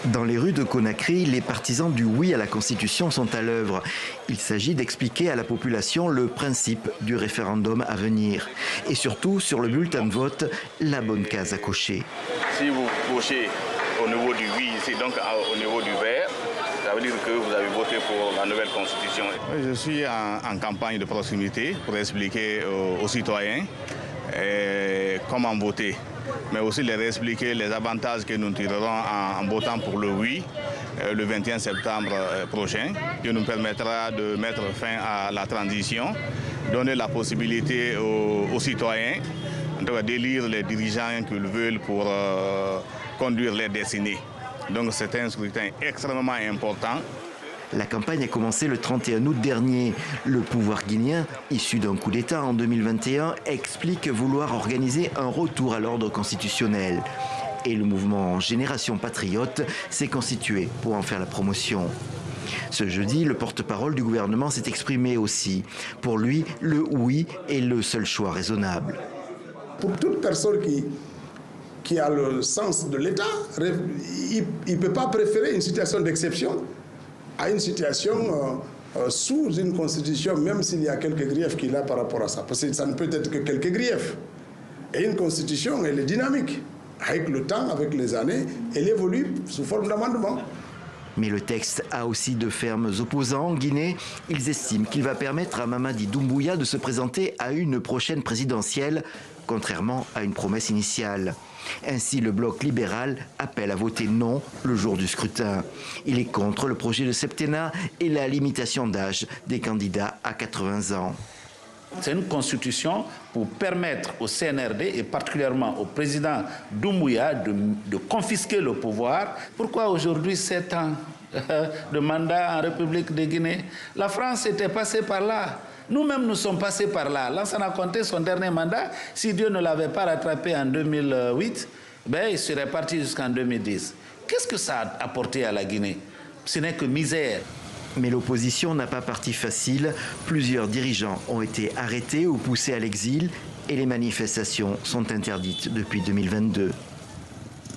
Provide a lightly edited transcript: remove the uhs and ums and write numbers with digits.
Dans les rues de Conakry, les partisans du oui à la Constitution sont à l'œuvre. Il s'agit d'expliquer à la population le principe du référendum à venir. Et surtout, sur le bulletin de vote, la bonne case à cocher. Si vous cochez au niveau du oui, c'est donc au niveau du vert, ça veut dire que vous avez voté pour la nouvelle Constitution. Je suis en campagne de proximité pour expliquer aux citoyens comment voter, mais aussi leur expliquer les avantages que nous tirerons en votant pour le oui le 21 septembre prochain, qui nous permettra de mettre fin à la transition, donner la possibilité aux citoyens d'élire les dirigeants qu'ils veulent pour conduire les destinées. Donc c'est un scrutin extrêmement important. La campagne a commencé le 31 août dernier. Le pouvoir guinéen, issu d'un coup d'État en 2021, explique vouloir organiser un retour à l'ordre constitutionnel. Et le mouvement Génération Patriote s'est constitué pour en faire la promotion. Ce jeudi, le porte-parole du gouvernement s'est exprimé aussi. Pour lui, le oui est le seul choix raisonnable. Pour toute personne qui a le sens de l'État, il ne peut pas préférer une situation d'exception à une situation sous une constitution, même s'il y a quelques griefs qu'il a par rapport à ça. Parce que ça ne peut être que quelques griefs. Et une constitution, elle est dynamique. Avec le temps, avec les années, elle évolue sous forme d'amendement. Mais le texte a aussi de fermes opposants en Guinée. Ils estiment qu'il va permettre à Mamadi Doumbouya de se présenter à une prochaine présidentielle, contrairement à une promesse initiale. Ainsi, le bloc libéral appelle à voter non le jour du scrutin. Il est contre le projet de septennat et la limitation d'âge des candidats à 80 ans. C'est une constitution pour permettre au CNRD et particulièrement au président Doumbouya de confisquer le pouvoir. Pourquoi aujourd'hui 7 ans de mandat en République de Guinée? La France était passée par là. Nous-mêmes, nous sommes passés par là. Lansana Conté, son dernier mandat, si Dieu ne l'avait pas rattrapé en 2008, il serait parti jusqu'en 2010. Qu'est-ce que ça a apporté à la Guinée? Ce n'est que misère. Mais l'opposition n'a pas parti facile. Plusieurs dirigeants ont été arrêtés ou poussés à l'exil et les manifestations sont interdites depuis 2022.